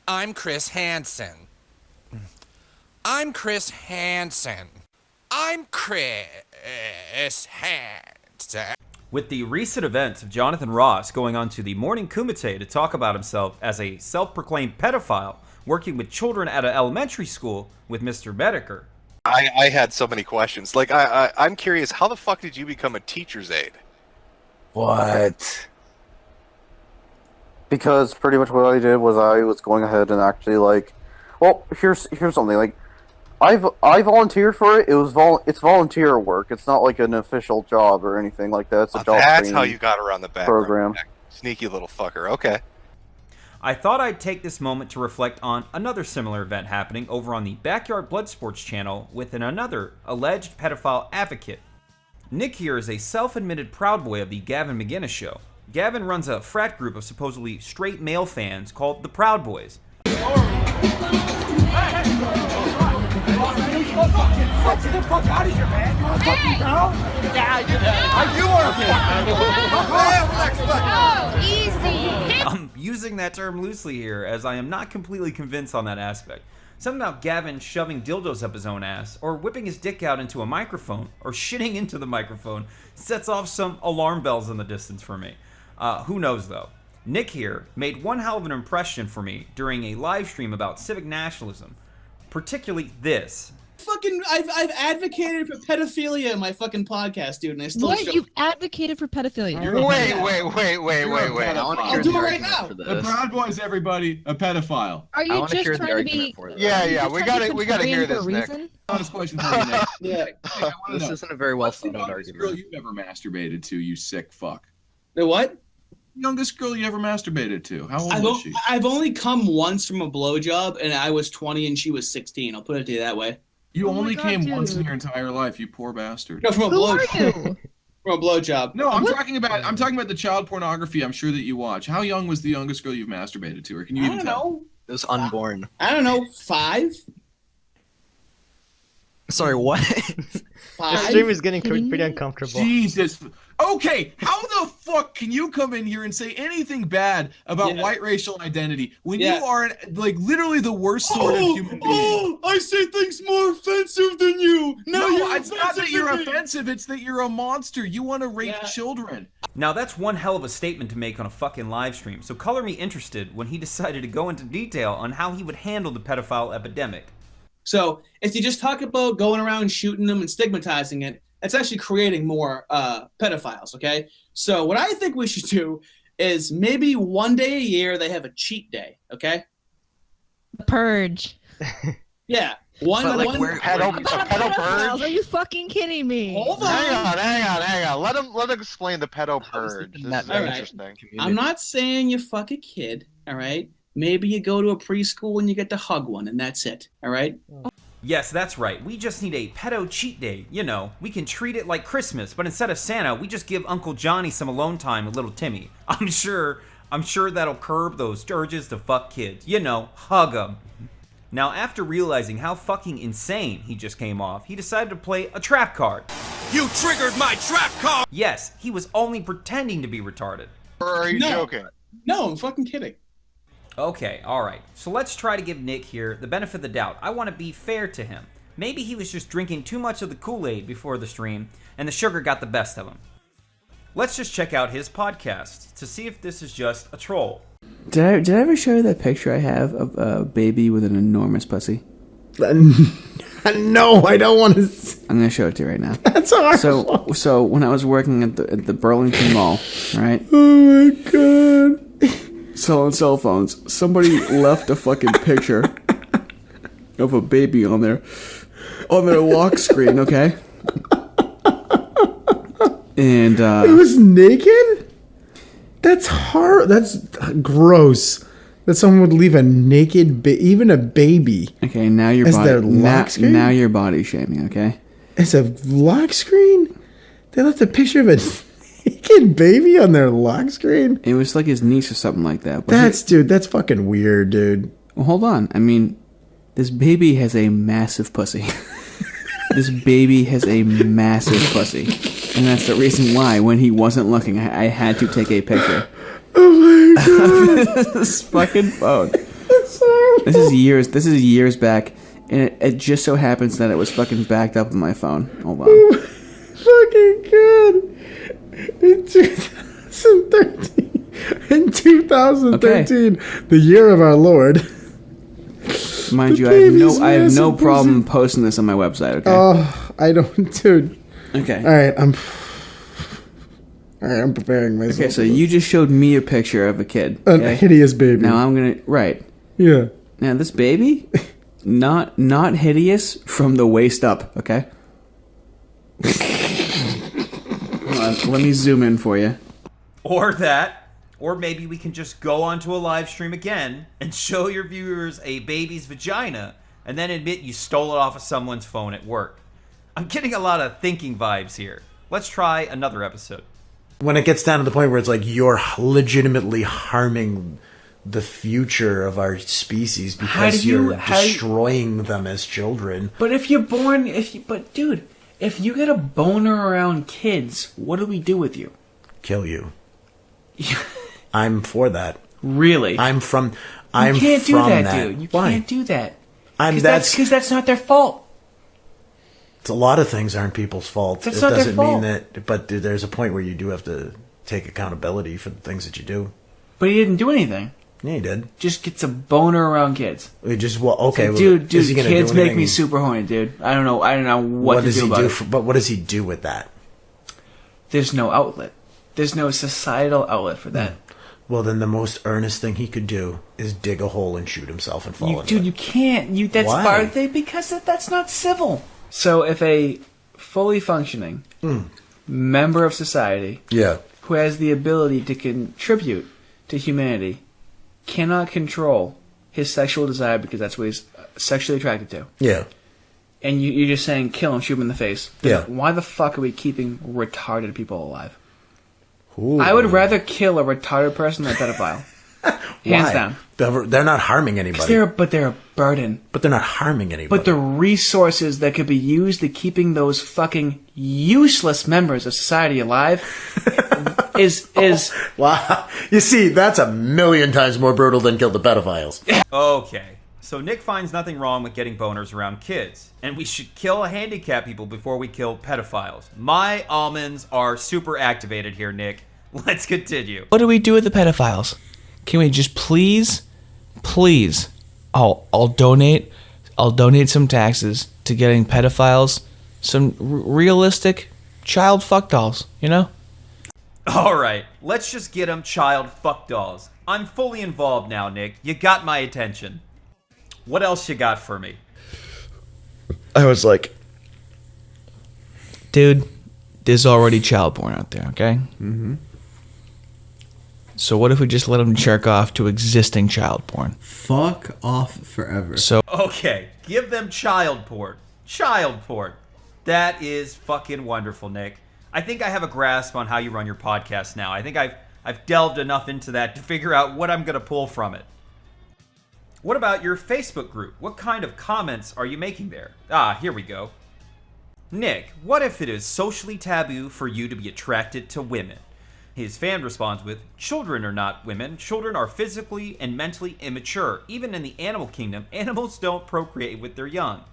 I'm Chris Hansen. I'm Chris Hansen. I'm Chris Hansen. With the recent events of Jonathan Ross going on to the Morning Kumite to talk about himself as a self-proclaimed pedophile working with children at an elementary school with Mr. Bedecker. I had so many questions. Like, I'm curious, how the fuck did you become a teacher's aide? What? Because pretty much what I did was I was going ahead and actually here's something like I volunteered for it. It's volunteer work. It's not like an official job or anything like that. It's a job. That's how you got around the background program. Sneaky little fucker. Okay. I thought I'd take this moment to reflect on another similar event happening over on the Backyard Blood Sports channel with another alleged pedophile advocate. Nick here is a self-admitted proud boy of the Gavin McGinnis show. Gavin runs a frat group of supposedly straight male fans called the Proud Boys. Get the fuck out of here, man! You want to fucking down? Yeah, you want to easy! I'm using that term loosely here, as I am not completely convinced on that aspect. Something about Gavin shoving dildos up his own ass, or whipping his dick out into a microphone, or shitting into the microphone sets off some alarm bells in the distance for me. Who knows though? Nick here made one hell of an impression for me during a live stream about civic nationalism. Particularly this. I've advocated for pedophilia in my fucking podcast, dude, and I still What? You've advocated for pedophilia? Wait. I'll do it right now. The Proud Boys, everybody, a pedophile. Are you just trying to be? Yeah, we gotta hear this, Nick. Honest question for you, Nick. Yeah. This isn't a very well thought out Youngest argument. girl you've ever masturbated to, you sick fuck. The what? Youngest girl you ever masturbated to. How old was she? I've only come once from a blowjob, and I was 20 and she was 16. I'll put it to you that way. You only came once in your entire life, you poor bastard. No, from a blowjob. From a blowjob. No, I'm talking about the child pornography I'm sure that you watch. How young was the youngest girl you've masturbated to, or can you even tell? It was unborn. I don't know, 5? Sorry, what? 5? Stream is getting pretty uncomfortable. Jesus. Okay, how the fuck can you come in here and say anything bad about white racial identity when you are literally the worst sort of human being? Oh, I say things more offensive than you. No, it's not that you're offensive. It's that you're a monster. You want to rape children. Now that's one hell of a statement to make on a fucking live stream, so color me interested when he decided to go into detail on how he would handle the pedophile epidemic. So if you just talk about going around shooting them and stigmatizing it, it's actually creating more pedophiles, okay? So what I think we should do is maybe one day a year they have a cheat day, okay? The purge. Yeah. One pedo purge? Are you fucking kidding me? Hold on. Hang on. Let him explain the pedo purge. This is interesting. I'm not saying you fuck a kid, all right? Maybe you go to a preschool and you get to hug one, and that's it, all right? Yes, that's right. We just need a pedo cheat day. You know, we can treat it like Christmas, but instead of Santa, we just give Uncle Johnny some alone time with little Timmy. I'm sure that'll curb those urges to fuck kids. You know, hug them. Now, after realizing how fucking insane he just came off, he decided to play a trap card. You triggered my trap card! Yes, he was only pretending to be retarded. Or are you joking? No, I'm fucking kidding. Okay, alright. So let's try to give Nick here the benefit of the doubt. I want to be fair to him. Maybe he was just drinking too much of the Kool-Aid before the stream, and the sugar got the best of him. Let's just check out his podcast to see if this is just a troll. Did I ever show you that picture I have of a baby with an enormous pussy? No, I don't want to. I'm gonna show it to you right now. That's horrible. So when I was working at the Burlington Mall, right? Oh my god. Selling cell phones. Somebody left a fucking picture of a baby on their lock screen, okay? And it was naked? That's hard. That's gross. That someone would leave a naked even a baby. Okay, now your now you're body shaming, okay? It's a lock screen? They left a picture of a naked baby on their lock screen? It was like his niece or something like that. Dude, that's fucking weird, dude. Well, hold on. I mean, this baby has a massive pussy. This baby has a massive pussy. And that's the reason why, when he wasn't looking, I had to take a picture. Oh my god. This fucking phone. That's so This is years. This is years back, and it just so happens that it was fucking backed up on my phone. Hold on. Fucking good. In 2013. In 2013, the year of our Lord. Mind you, I have no problem posting this on my website. Okay. Oh, I don't, dude. Okay. All right, I'm preparing myself. Okay, so you just showed me a picture of a kid. A hideous baby. Now I'm gonna Yeah. Now this baby, not hideous from the waist up. Okay. Hold on, let me zoom in for you. Or that. Or maybe we can just go onto a live stream again and show your viewers a baby's vagina and then admit you stole it off of someone's phone at work. I'm getting a lot of thinking vibes here. Let's try another episode. When it gets down to the point where it's like you're legitimately harming the future of our species because you're destroying them as children. But if you're born, dude, if you get a boner around kids, what do we do with you? Kill you. I'm for that. Really? You can't do that, dude. You can't do that. Because that's not their fault. It's a lot of things aren't people's fault. That's not their fault. Mean that, but there's a point where you do have to take accountability for the things that you do. But he didn't do anything. Yeah, he did. Just gets a boner around kids. Okay, dude, kids make me super horny, dude. I don't know what to do about it. But what does he do with that? There's no outlet. There's no societal outlet for that. Well, then the most earnest thing he could do is dig a hole and shoot himself and fall into it. Dude, you can't. That's Why? part of the because that's not civil. So if a fully functioning member of society who has the ability to contribute to humanity cannot control his sexual desire because that's what he's sexually attracted to. Yeah. And you're just saying, kill him, shoot him in the face. Yeah. Why the fuck are we keeping retarded people alive? Ooh. I would rather kill a retarded person than a pedophile. Hands down. They're not harming anybody. They're a burden. But they're not harming anybody. But the resources that could be used to keeping those fucking useless members of society alive is wow. You see, that's 1,000,000 times more brutal than kill the pedophiles. Okay, so Nick finds nothing wrong with getting boners around kids, and we should kill handicapped people before we kill pedophiles. My almonds are super activated here, Nick. Let's continue. What do we do with the pedophiles? Can we just please, I'll donate some taxes to getting pedophiles some realistic child fuck dolls, you know? Alright, let's just get them child fuck dolls. I'm fully involved now, Nick. You got my attention. What else you got for me? I was like, dude, there's already child porn out there, okay? Mm-hmm. So what if we just let them jerk off to existing child porn? Fuck off forever. So okay, give them child porn. Child porn. That is fucking wonderful, Nick. I think I have a grasp on how you run your podcast now. I think I've delved enough into that to figure out what I'm going to pull from it. What about your Facebook group? What kind of comments are you making there? Here we go. Nick, what if it is socially taboo for you to be attracted to women? His fan responds with, children are not women. Children are physically and mentally immature. Even in the animal kingdom, animals don't procreate with their young.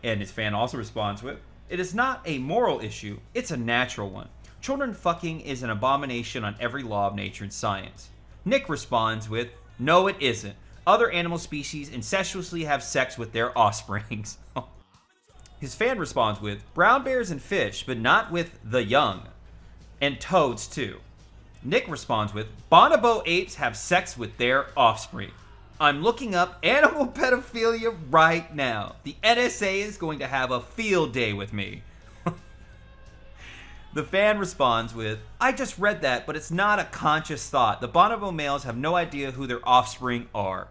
And his fan also responds with, it is not a moral issue, it's a natural one. Children fucking is an abomination on every law of nature and science. Nick responds with, no it isn't. Other animal species incestuously have sex with their offsprings. His fan responds with, brown bears and fish, but not with the young. And toads too. Nick responds with, bonobo apes have sex with their offspring. I'm looking up animal pedophilia right now. The NSA is going to have a field day with me. The fan responds with, I just read that, but it's not a conscious thought. The bonobo males have no idea who their offspring are.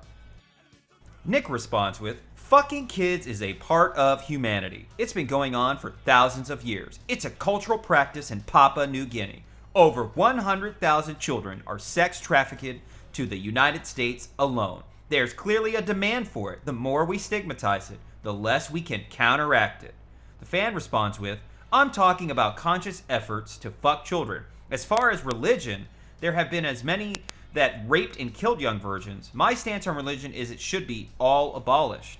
Nick responds with, fucking kids is a part of humanity. It's been going on for thousands of years. It's a cultural practice in Papua New Guinea. Over 100,000 children are sex trafficked to the United States alone. There's clearly a demand for it. The more we stigmatize it, the less we can counteract it. The fan responds with, I'm talking about conscious efforts to fuck children. As far as religion, there have been as many that raped and killed young virgins, my stance on religion is it should be all abolished.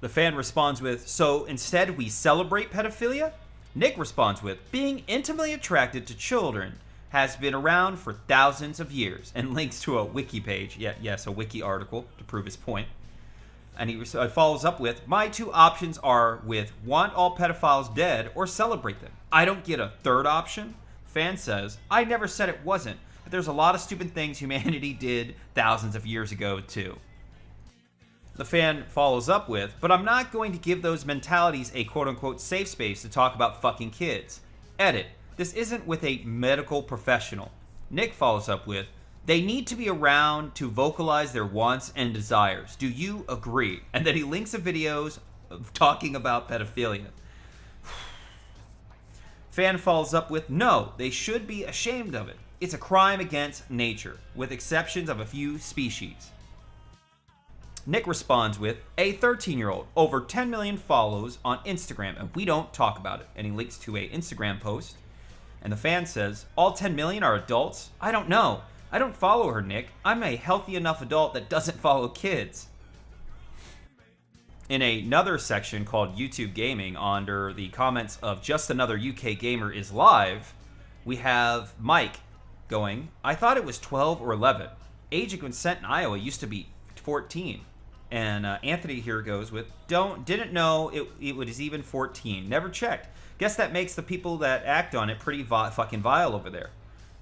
The fan responds with, so instead we celebrate pedophilia? Nick responds with, being intimately attracted to children has been around for thousands of years, and links to a wiki page, yes, a wiki article to prove his point. And he follows up with, my two options are with want all pedophiles dead or celebrate them. I don't get a third option. Fan says, I never said it wasn't, but there's a lot of stupid things humanity did thousands of years ago too. The fan follows up with, but I'm not going to give those mentalities a quote-unquote safe space to talk about fucking kids. Edit. This isn't with a medical professional. Nick follows up with, they need to be around to vocalize their wants and desires. Do you agree? And then he links to videos of talking about pedophilia. Fan follows up with, no, they should be ashamed of it. It's a crime against nature, with exceptions of a few species. Nick responds with, a 13-year-old, over 10 million follows on Instagram, and we don't talk about it. And he links to a Instagram post. And the fan says, all 10 million are adults? I don't know. I don't follow her, Nick. I'm a healthy enough adult that doesn't follow kids. In another section called YouTube Gaming, under the comments of Just Another UK Gamer is Live, we have Mike going, I thought it was 12 or 11. Age of consent in Iowa used to be 14. And Anthony here goes with, didn't know it was even 14. Never checked. Guess that makes the people that act on it pretty fucking vile over there.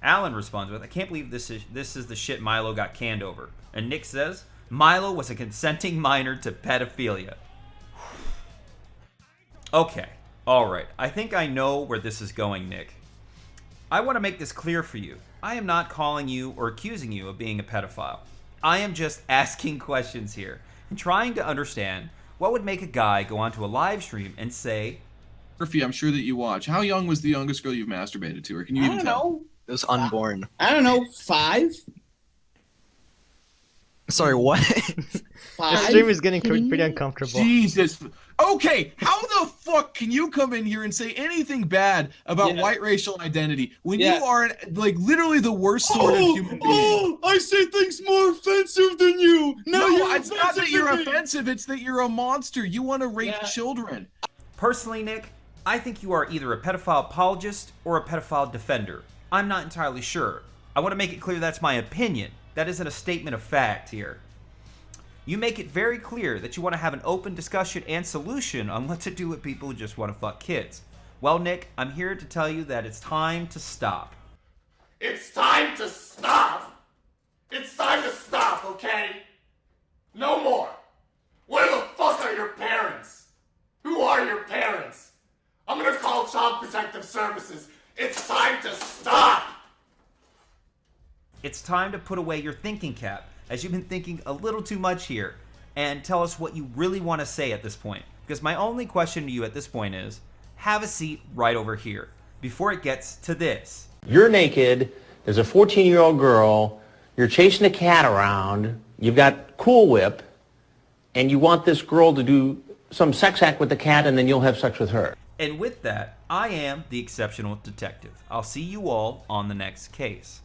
Alan responds with, I can't believe this is the shit Milo got canned over. And Nick says, Milo was a consenting minor to pedophilia. Okay, alright. I think I know where this is going, Nick. I want to make this clear for you. I am not calling you or accusing you of being a pedophile. I am just asking questions here and trying to understand what would make a guy go onto a live stream and say, Murphy, I'm sure that you watch. How young was the youngest girl you've masturbated to, or can you even tell? It was unborn. I don't know, 5? Sorry, what? 5? The stream is getting pretty uncomfortable. Jesus. Okay, how the fuck can you come in here and say anything bad about white racial identity when you are like literally the worst sort of human being? Oh, I say things more offensive than you. No, it's not that you're offensive. It's that you're a monster. You want to rape children. Personally, Nick, I think you are either a pedophile apologist or a pedophile defender. I'm not entirely sure. I want to make it clear that's my opinion. That isn't a statement of fact here. You make it very clear that you want to have an open discussion and solution on what to do with people who just want to fuck kids. Well, Nick, I'm here to tell you that it's time to stop. It's time to stop. It's time to stop, okay? No more. Where the fuck are your parents? Who are your parents? I'm gonna call Child Protective Services. It's time to stop. It's time to put away your thinking cap, as you've been thinking a little too much here, and tell us what you really want to say at this point. Because my only question to you at this point is, have a seat right over here, before it gets to this. You're naked, there's a 14-year-old girl, you're chasing a cat around, you've got Cool Whip, and you want this girl to do some sex act with the cat, and then you'll have sex with her. And with that, I am the exceptional detective. I'll see you all on the next case.